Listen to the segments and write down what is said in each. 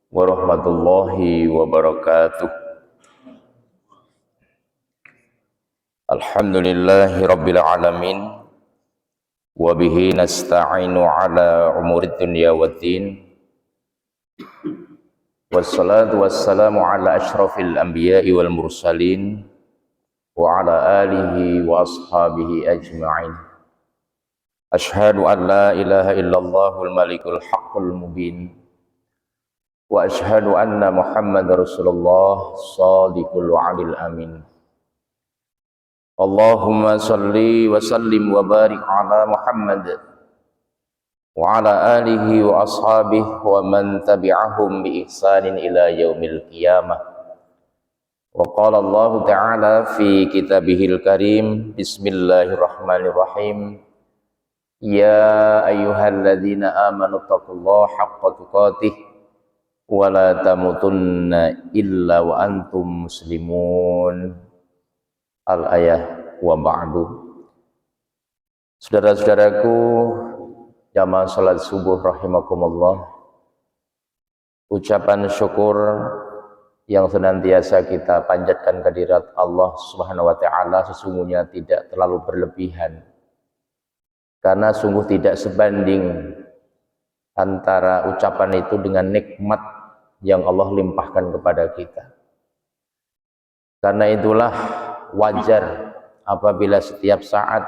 warahmatullahi wabarakatuh. Alhamdulillahi rabbil alamin, wa bihi nasta'inu ala umurid dunya waddin, wassalatu wassalamu ala ashrafil anbiya'i wal mursalin wa ala alihi wa ashabihi ajma'in. Ashhadu an la ilaha illallahul malikul haqqul mubin, wa ashhadu anna Muhammadar Rasulullah shadiqul wa'dil amin. Allahumma salli wa sallim wa barik ala Muhammad wa ala alihi wa ashabihi wa man tabi'ahum bi ihsanin ila yaumil qiyamah. Wa qala Allah ta'ala fi kitabihil karim, bismillahirrahmanirrahim, ya ayyuhalladzina amanu taqullaha haqqa tuqatih wa la tamutunna illa wa antum muslimun. Al-ayah wa ba'du. Saudara-saudaraku jamaah salat subuh rahimakumullah, ucapan syukur yang senantiasa kita panjatkan kehadirat Allah Subhanahu wa taala sesungguhnya tidak terlalu berlebihan, karena sungguh tidak sebanding antara ucapan itu dengan nikmat yang Allah limpahkan kepada kita. Karena itulah wajar apabila setiap saat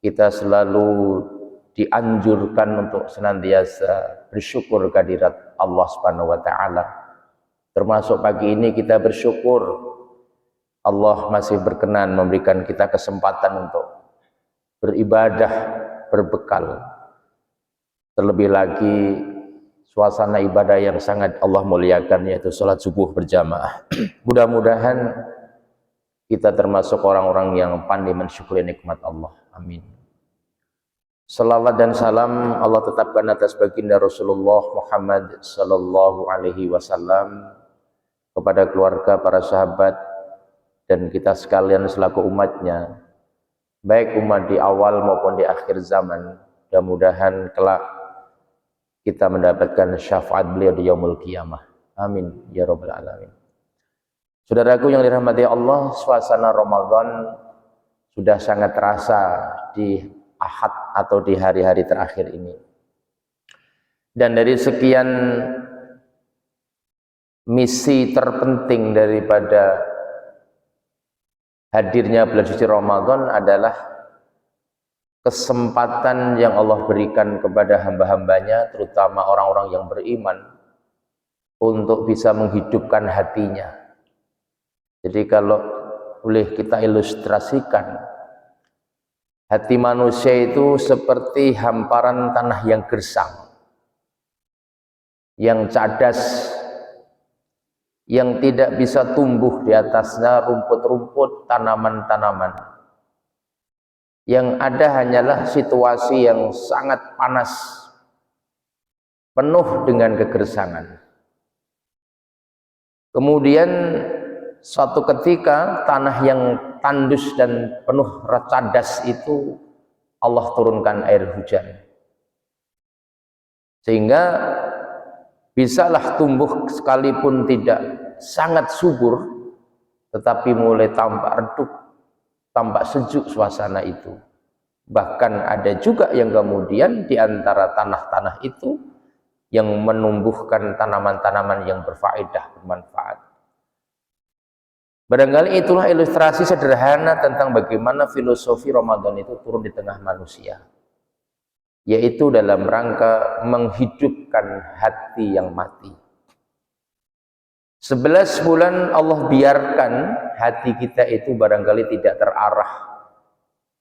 kita selalu dianjurkan untuk senantiasa bersyukur kehadirat Allah Subhanahu wa taala. Termasuk pagi ini kita bersyukur Allah masih berkenan memberikan kita kesempatan untuk beribadah berbekal. Terlebih lagi suasana ibadah yang sangat Allah muliakan, yaitu salat subuh berjamaah. Mudah-mudahan kita termasuk orang-orang yang pandai mensyukuri nikmat Allah. Amin. Salawat dan salam Allah tetapkan atas baginda Rasulullah Muhammad sallallahu alaihi wasallam, kepada keluarga, para sahabat, dan kita sekalian selaku umatnya, baik umat di awal maupun di akhir zaman. Mudah-mudahan kelak kita mendapatkan syafaat beliau di yaumul qiyamah. Amin ya rabbal alamin. Saudaraku yang dirahmati Allah, suasana Ramadan sudah sangat terasa di Ahad atau di hari-hari terakhir ini. Dan dari sekian misi terpenting daripada hadirnya bulan suci Ramadan adalah kesempatan yang Allah berikan kepada hamba-hambanya, terutama orang-orang yang beriman, untuk bisa menghidupkan hatinya. Jadi kalau boleh kita ilustrasikan, hati manusia itu seperti hamparan tanah yang gersang, yang cadas, yang tidak bisa tumbuh di atasnya rumput-rumput, tanaman-tanaman. Yang ada hanyalah situasi yang sangat panas, penuh dengan kegersangan. Kemudian suatu ketika tanah yang tandus dan penuh cadas itu Allah turunkan air hujan, sehingga bisalah tumbuh sekalipun tidak sangat subur, tetapi mulai tampak redup, tampak sejuk suasana itu. Bahkan ada juga yang kemudian di antara tanah-tanah itu yang menumbuhkan tanaman-tanaman yang berfaedah, bermanfaat. Barangkali itulah ilustrasi sederhana tentang bagaimana filosofi Ramadan itu turun di tengah manusia, yaitu dalam rangka menghidupkan hati yang mati. 11 bulan Allah biarkan hati kita itu barangkali tidak terarah,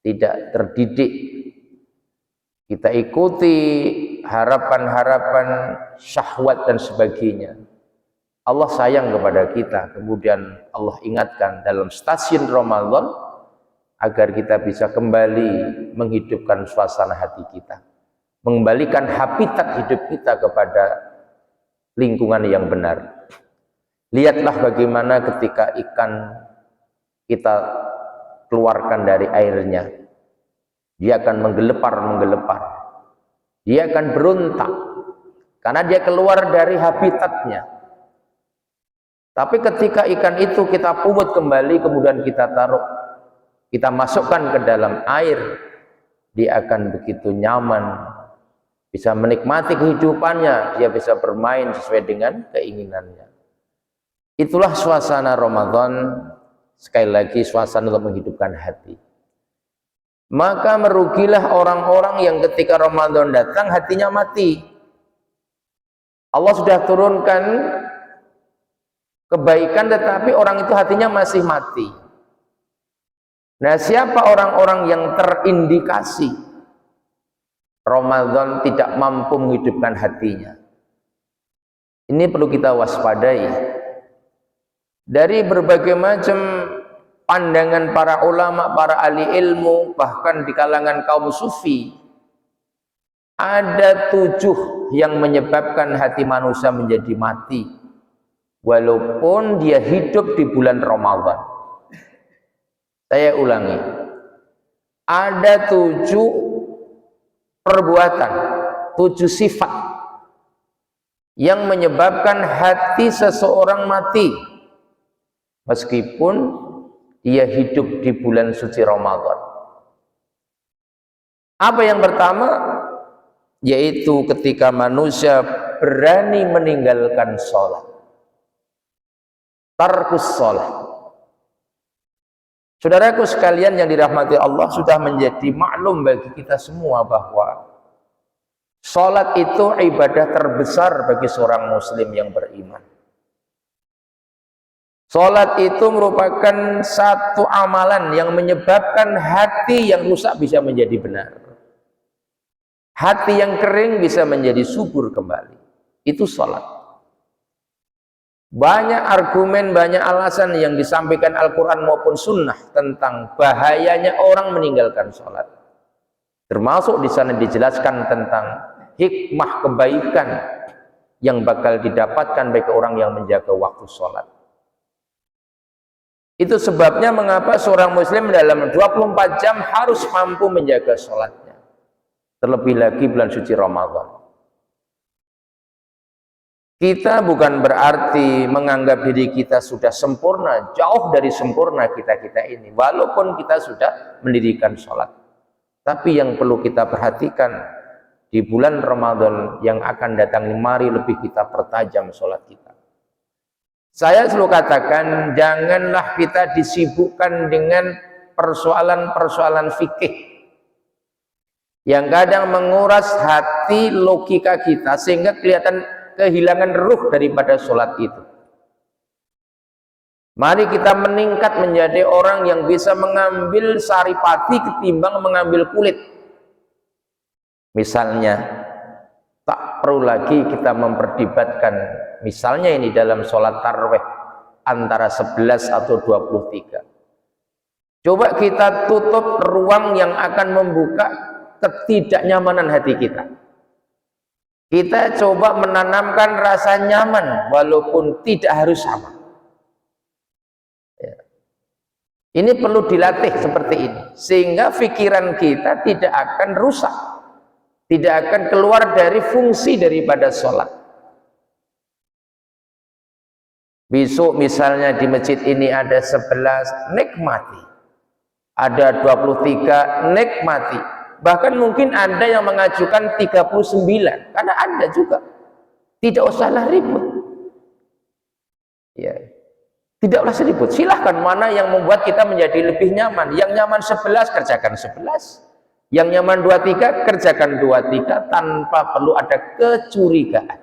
tidak terdidik. Kita ikuti harapan-harapan, syahwat dan sebagainya. Allah sayang kepada kita, kemudian Allah ingatkan dalam stasiun Ramadan agar kita bisa kembali menghidupkan suasana hati kita, mengembalikan habitat hidup kita kepada lingkungan yang benar. Lihatlah bagaimana ketika ikan kita keluarkan dari airnya, dia akan menggelepar, dia akan berontak karena dia keluar dari habitatnya. Tapi ketika ikan itu kita pungut kembali, kemudian kita taruh, kita masukkan ke dalam air, dia akan begitu nyaman, bisa menikmati kehidupannya, dia bisa bermain sesuai dengan keinginannya. Itulah suasana Ramadan, sekali lagi suasana untuk menghidupkan hati. Maka merugilah orang-orang yang ketika Ramadan datang hatinya mati. Allah sudah turunkan kebaikan, tetapi orang itu hatinya masih mati. Nah, siapa orang-orang yang terindikasi Ramadan tidak mampu menghidupkan hatinya? Ini perlu kita waspadai. Dari berbagai macam pandangan para ulama, para ahli ilmu, bahkan di kalangan kaum sufi, ada 7 yang menyebabkan hati manusia menjadi mati walaupun dia hidup di bulan Ramadan. Saya ulangi, ada 7 perbuatan, 7 sifat yang menyebabkan hati seseorang mati meskipun dia hidup di bulan suci Ramadan. Apa yang pertama? Yaitu ketika manusia berani meninggalkan sholat. Tarkus sholat. Saudaraku sekalian yang dirahmati Allah, sudah menjadi maklum bagi kita semua bahwa sholat itu ibadah terbesar bagi seorang muslim yang beriman. Sholat itu merupakan satu amalan yang menyebabkan hati yang rusak bisa menjadi benar. Hati yang kering bisa menjadi subur kembali. Itu sholat. Banyak argumen, banyak alasan yang disampaikan Al-Quran maupun Sunnah tentang bahayanya orang meninggalkan sholat. Termasuk di sana dijelaskan tentang hikmah kebaikan yang bakal didapatkan bagi orang yang menjaga waktu sholat. Itu sebabnya mengapa seorang muslim dalam 24 jam harus mampu menjaga sholatnya. Terlebih lagi bulan suci Ramadan. Kita bukan berarti menganggap diri kita sudah sempurna, jauh dari sempurna kita ini, walaupun kita sudah mendirikan sholat. Tapi yang perlu kita perhatikan, di bulan Ramadan yang akan datang, mari lebih kita pertajam sholat kita. Saya selalu katakan, janganlah kita disibukkan dengan persoalan-persoalan fikih yang kadang menguras hati logika kita, sehingga kelihatan kehilangan ruh daripada sholat itu. Mari kita meningkat menjadi orang yang bisa mengambil saripati ketimbang mengambil kulit. Misalnya, tak perlu lagi kita memperdebatkan, misalnya ini dalam sholat tarawih antara 11 atau 23. Coba kita tutup ruang yang akan membuka ketidaknyamanan hati kita. Kita coba menanamkan rasa nyaman walaupun tidak harus sama. Ya. Ini perlu dilatih seperti ini, sehingga pikiran kita tidak akan rusak, tidak akan keluar dari fungsi daripada sholat. Besok misalnya di masjid ini ada 11, nikmati. Ada 23, nikmati. Bahkan mungkin ada yang mengajukan 39, karena ada juga. Tidak usahlah ribut. Ya. Tidak usah ribut. Silahkan mana yang membuat kita menjadi lebih nyaman. Yang nyaman 11, kerjakan 11. Yang nyaman 23, kerjakan 23 tanpa perlu ada kecurigaan.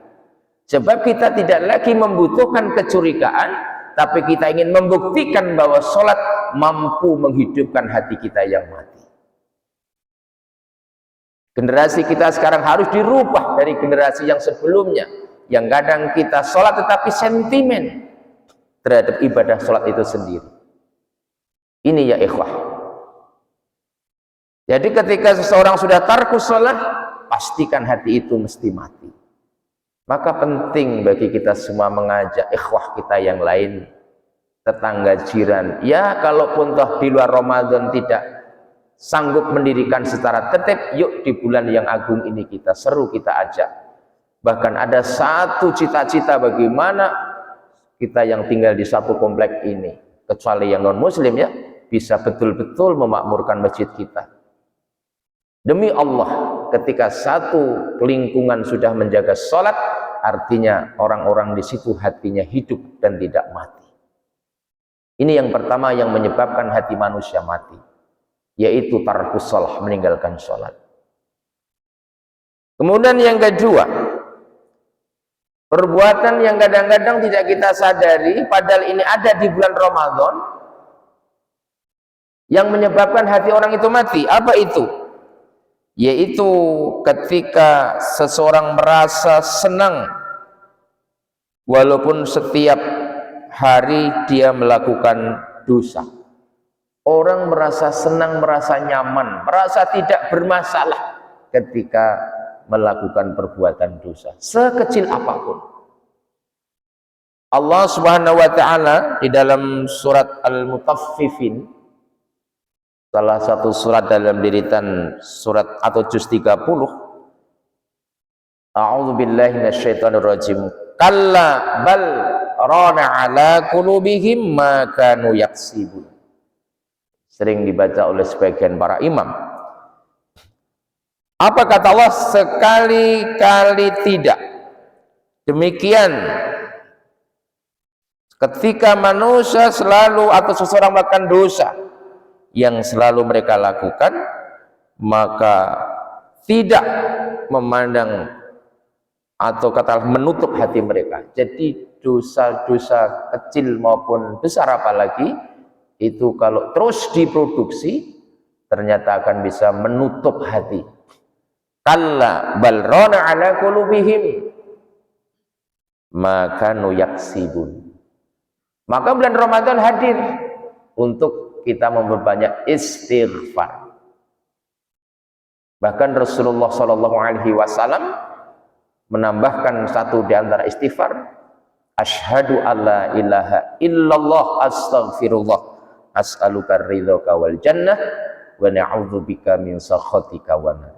Sebab kita tidak lagi membutuhkan kecurigaan, tapi kita ingin membuktikan bahwa sholat mampu menghidupkan hati kita yang mati. Generasi kita sekarang harus dirubah dari generasi yang sebelumnya, yang kadang kita sholat tetapi sentimen terhadap ibadah sholat itu sendiri. Ini ya ikhwah. Jadi ketika seseorang sudah tarkus sholat, pastikan hati itu mesti mati. Maka penting bagi kita semua mengajak ikhwah kita yang lain, tetangga jiran. Ya kalaupun toh di luar Ramadan tidak sanggup mendirikan secara tertib, yuk di bulan yang agung ini kita seru, kita ajak. Bahkan ada satu cita-cita bagaimana kita yang tinggal di satu komplek ini, kecuali yang non muslim ya, bisa betul-betul memakmurkan masjid kita. Demi Allah, ketika satu lingkungan sudah menjaga sholat, artinya orang-orang di situ hatinya hidup dan tidak mati. Ini yang pertama yang menyebabkan hati manusia mati, yaitu tarkus shalah, meninggalkan sholat. Kemudian yang kedua, perbuatan yang kadang-kadang tidak kita sadari, padahal ini ada di bulan Ramadan, yang menyebabkan hati orang itu mati. Apa itu? Yaitu ketika seseorang merasa senang walaupun setiap hari dia melakukan dosa. Orang merasa senang, merasa nyaman, merasa tidak bermasalah ketika melakukan perbuatan dosa, sekecil apapun. Allah Subhanahu wa taala di dalam surat Al-Mutaffifin, salah satu surat dalam diritan surat atau juz 30, A'udzu billahi minasyaitonir rajim. Kalla bal rana ala qulubihim ma kanu yaksibun. Sering dibaca oleh sebagian para imam. Apa kata Allah? Sekali-kali tidak. Demikian ketika manusia selalu atau seseorang melakukan dosa yang selalu mereka lakukan, maka tidak memandang atau kata menutup hati mereka. Jadi dosa-dosa kecil maupun besar apalagi itu kalau terus diproduksi ternyata akan bisa menutup hati. Kalla bal rana ala qulubihim ma kanu yaksibun. Maka bulan Ramadan hadir untuk kita memperbanyak istighfar. Bahkan Rasulullah Shallallahu Alaihi Wasallam menambahkan satu di antara istighfar, asyhadu alla ilaha illallah astaghfirullah as'aluka ridhaka wal jannah wa na'udzubika min sakhatika wa nar.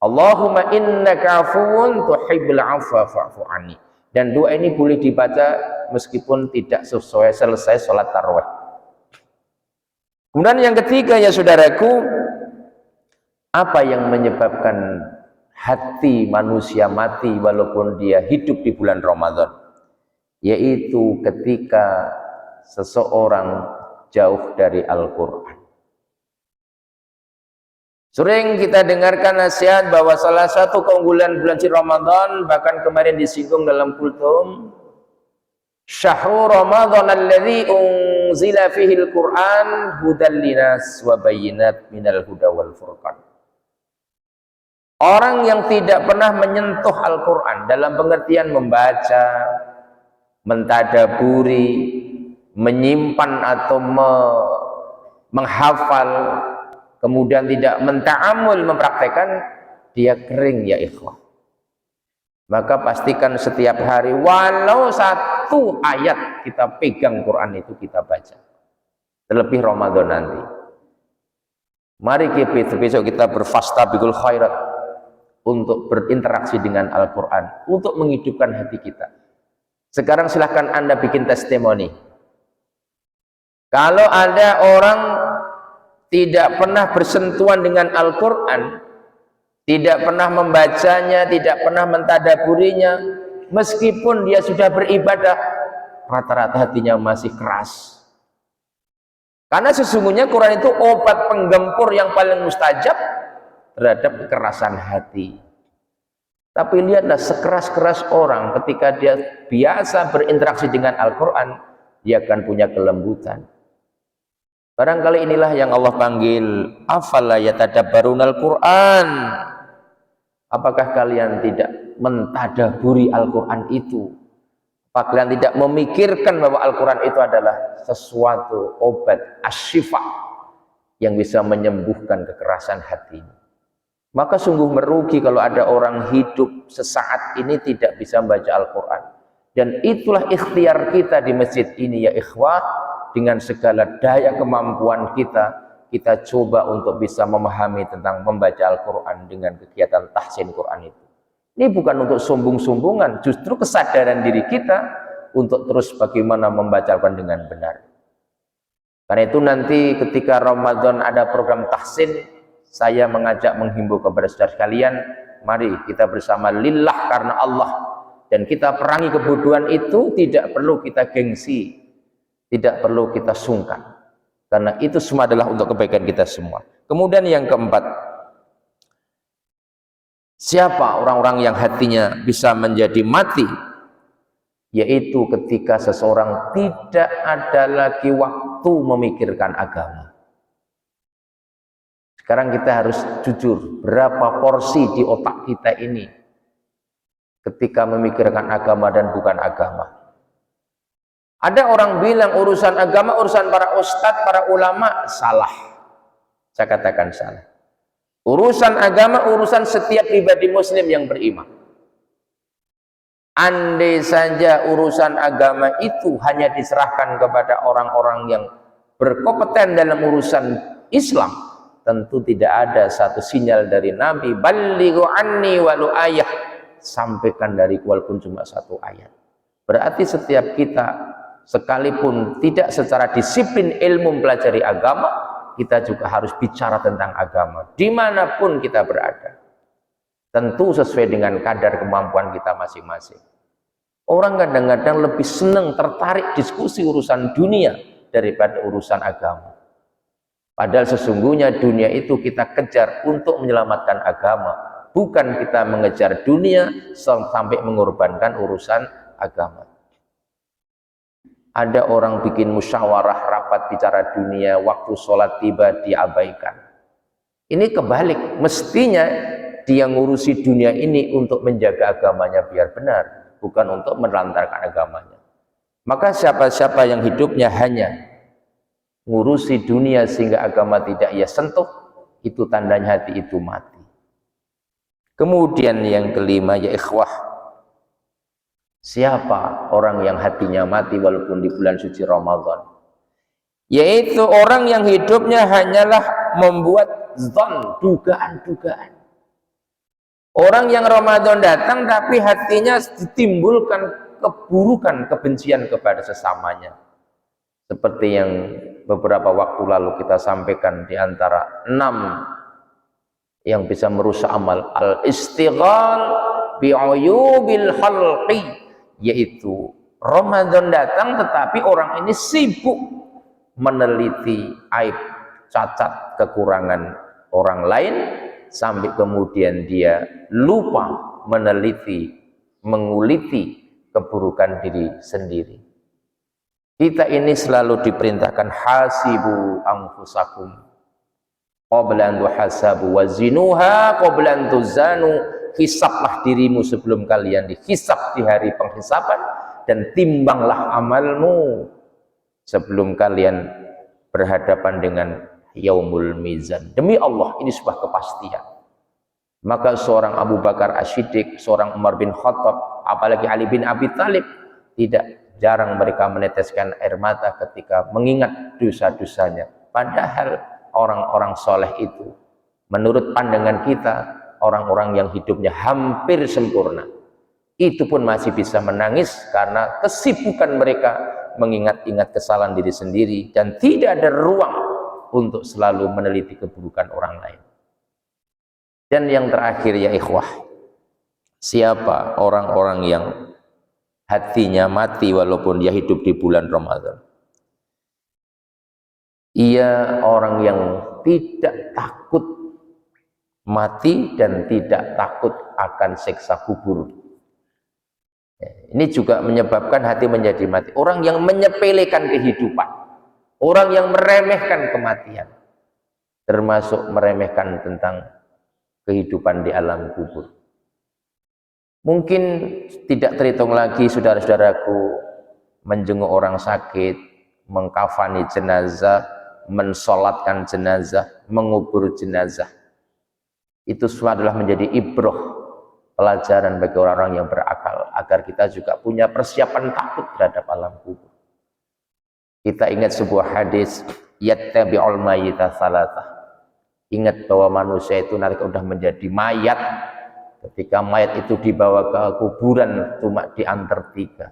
Allahumma innaka afuwun tuhibbul afwa fa'fu anni. Dan doa ini boleh dibaca meskipun tidak selesai sholat tarawih. Kemudian yang ketiga ya saudaraku, apa yang menyebabkan hati manusia mati walaupun dia hidup di bulan Ramadan? Yaitu ketika seseorang jauh dari Al-Quran. Sering kita dengarkan nasihat bahwa salah satu keunggulan bulan suci Ramadan, bahkan kemarin disinggung dalam kultum, Syahrul Ramadan alladzi unzila fihi al-Qur'an hudan linas wa bayyinat minal huda wal furqan. Orang yang tidak pernah menyentuh Al-Quran dalam pengertian membaca, mentadaburi, menyimpan atau menghafal, kemudian tidak menta'amul, mempraktekkan, dia kering ya ikhwah. Maka pastikan setiap hari walau satu ayat kita pegang Quran itu kita baca. Terlebih Ramadan nanti. Mari besok kita berfastabiqul khairat untuk berinteraksi dengan Al-Quran, untuk menghidupkan hati kita. Sekarang silahkan Anda bikin testimoni. Kalau ada orang tidak pernah bersentuhan dengan Al-Quran, tidak pernah membacanya, tidak pernah mentadaburinya, meskipun dia sudah beribadah, rata-rata hatinya masih keras. Karena sesungguhnya Quran itu obat penggempur yang paling mustajab terhadap kekerasan hati. Tapi lihatlah sekeras-keras orang ketika dia biasa berinteraksi dengan Al-Quran, dia akan punya kelembutan. Barangkali inilah yang Allah panggil, afala yatadabbarunal Quran. Apakah kalian tidak mentadaburi Al-Quran itu? Apakah kalian tidak memikirkan bahwa Al-Quran itu adalah sesuatu obat asyifa yang bisa menyembuhkan kekerasan hati? Maka sungguh merugi kalau ada orang hidup sesaat ini tidak bisa membaca Al-Quran. Dan itulah ikhtiar kita di masjid ini ya ikhwah. Dengan segala daya kemampuan kita coba untuk bisa memahami tentang membaca Al-Quran dengan kegiatan tahsin Quran itu. Ini bukan untuk sombong-sombongan, justru kesadaran diri kita untuk terus bagaimana membacakan dengan benar. Karena itu nanti ketika Ramadan ada program tahsin, saya mengajak menghimbau kepada saudara sekalian, mari kita bersama lillah karena Allah, dan kita perangi kebodohan itu. Tidak perlu kita gengsi, tidak perlu kita sungkan, karena itu semua adalah untuk kebaikan kita semua. Kemudian yang keempat, siapa orang-orang yang hatinya bisa menjadi mati? Yaitu ketika seseorang tidak ada lagi waktu memikirkan agama. Sekarang kita harus jujur, berapa porsi di otak kita ini ketika memikirkan agama dan bukan agama. Ada orang bilang urusan agama, urusan para ustadz, para ulama, salah. Saya katakan salah. Urusan agama, urusan setiap pribadi muslim yang beriman. Andai saja urusan agama itu hanya diserahkan kepada orang-orang yang berkompeten dalam urusan Islam, tentu tidak ada satu sinyal dari Nabi, ballighu anni walau ayah, sampaikan dari walaupun cuma satu ayat. Berarti setiap kita, sekalipun tidak secara disiplin ilmu mempelajari agama, kita juga harus bicara tentang agama dimanapun kita berada, tentu sesuai dengan kadar kemampuan kita masing-masing. Orang kadang-kadang lebih senang tertarik diskusi urusan dunia daripada urusan agama. Padahal sesungguhnya dunia itu kita kejar untuk menyelamatkan agama, bukan kita mengejar dunia sampai mengorbankan urusan agama. Ada orang bikin musyawarah rapat bicara dunia, waktu sholat tiba diabaikan. Ini kebalik, mestinya dia ngurusi dunia ini untuk menjaga agamanya biar benar, bukan untuk menelantarkan agamanya. Maka siapa-siapa yang hidupnya hanya ngurusi dunia sehingga agama tidak ia sentuh, itu tandanya hati itu mati. Kemudian yang kelima, ya ikhwah, siapa orang yang hatinya mati walaupun di bulan suci Ramadan? Yaitu orang yang hidupnya hanyalah membuat zon, dugaan-dugaan. Orang yang Ramadan datang tapi hatinya ditimbulkan keburukan, kebencian kepada sesamanya. Seperti yang beberapa waktu lalu kita sampaikan, di antara 6 yang bisa merusak amal, al-istighal bi'uyubil khalqi, yaitu Ramadan datang tetapi orang ini sibuk meneliti aib, cacat, kekurangan orang lain, sampai kemudian dia lupa meneliti, menguliti keburukan diri sendiri. Kita ini selalu diperintahkan hasibu anfusakum qabla an tuhasabu wazinuha qabla an tuzanu, hisablah dirimu sebelum kalian dihisab di hari penghisaban, dan timbanglah amalmu sebelum kalian berhadapan dengan yaumul mizan. Demi Allah, ini sebuah kepastian. Maka seorang Abu Bakar As-Siddiq, seorang Umar bin Khattab, apalagi Ali bin Abi Thalib, tidak jarang mereka meneteskan air mata ketika mengingat dosa-dosanya. Padahal orang-orang soleh itu, menurut pandangan kita, orang-orang yang hidupnya hampir sempurna, itu pun masih bisa menangis karena kesibukan mereka mengingat-ingat kesalahan diri sendiri, dan tidak ada ruang untuk selalu meneliti keburukan orang lain. Dan yang terakhir, ya ikhwah, siapa orang-orang yang hatinya mati walaupun dia hidup di bulan Ramadan? Ia orang yang tidak takut mati dan tidak takut akan siksa kubur. Ini juga menyebabkan hati menjadi mati. Orang yang menyepelekan kehidupan, orang yang meremehkan kematian, termasuk meremehkan tentang kehidupan di alam kubur. Mungkin tidak terhitung lagi saudara-saudaraku, menjenguk orang sakit, mengkafani jenazah, mensolatkan jenazah, mengubur jenazah. Itu semua adalah menjadi ibrah, pelajaran bagi orang-orang yang berakal, agar kita juga punya persiapan takut terhadap alam kubur. Kita ingat sebuah hadis, yattabi'ul mayyita salatah. Ingat bahwa manusia itu nanti sudah menjadi mayat Ketika mayat itu dibawa ke kuburan cuma diantar 3.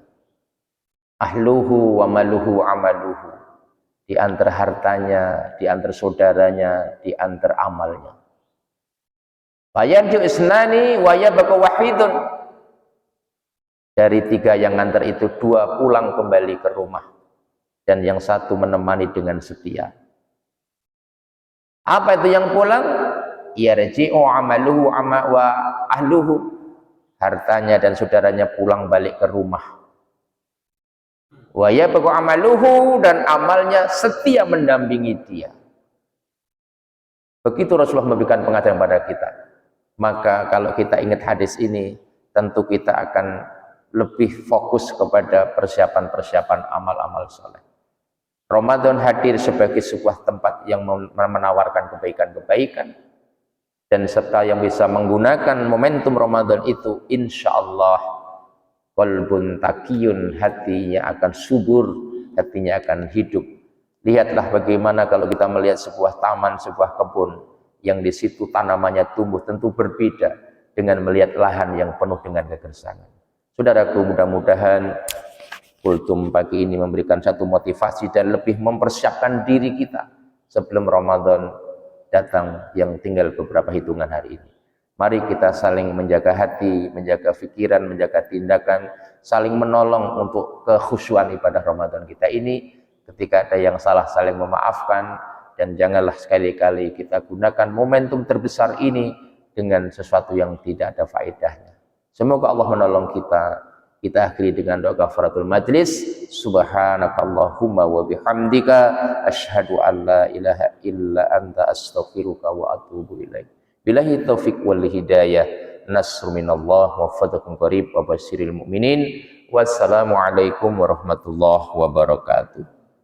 Ahluhu wa maluhu amaluhu. Diantar hartanya, diantar saudaranya, diantar amalnya. Fayarju isnani wa yabqa wahidun. Dari 3 yang ngantar itu 2 pulang kembali ke rumah dan yang 1 menemani dengan setia. Apa itu yang pulang? Yarji'u amaluhu wa ahluhu. Hartanya dan saudaranya pulang balik ke rumah. Wa yabqa amaluhu, dan amalnya setia mendampingi dia. Begitu Rasulullah memberikan pengajaran pada kita. Maka kalau kita ingat hadis ini, tentu kita akan lebih fokus kepada persiapan-persiapan amal-amal soleh. Ramadan hadir sebagai sebuah tempat yang menawarkan kebaikan-kebaikan, dan serta yang bisa menggunakan momentum Ramadan itu, insya Allah qalbun taqiyun, hatinya akan subur, hatinya akan hidup. Lihatlah bagaimana kalau kita melihat sebuah taman, sebuah kebun yang di situ tanamannya tumbuh, tentu berbeda dengan melihat lahan yang penuh dengan kegersangan. Saudaraku, mudah-mudahan kultum pagi ini memberikan satu motivasi dan lebih mempersiapkan diri kita sebelum Ramadan datang yang tinggal beberapa hitungan hari ini. Mari kita saling menjaga hati, menjaga pikiran, menjaga tindakan, saling menolong untuk kekhusyuan ibadah Ramadan kita ini. Ketika ada yang salah, saling memaafkan, dan janganlah sekali-kali kita gunakan momentum terbesar ini dengan sesuatu yang tidak ada faedahnya. Semoga Allah menolong kita. Kita akhiri dengan doa kafaratul majlis. Subhanakallahumma wa bihamdika asyhadu an la ilaha illa anta astaghfiruka wa atubu ilaik. Billahi taufiq wal hidayah. Nasr minallah wa fadlun qarib wa basyiril mu'minin. Wassalamu alaikum warahmatullahi wabarakatuh.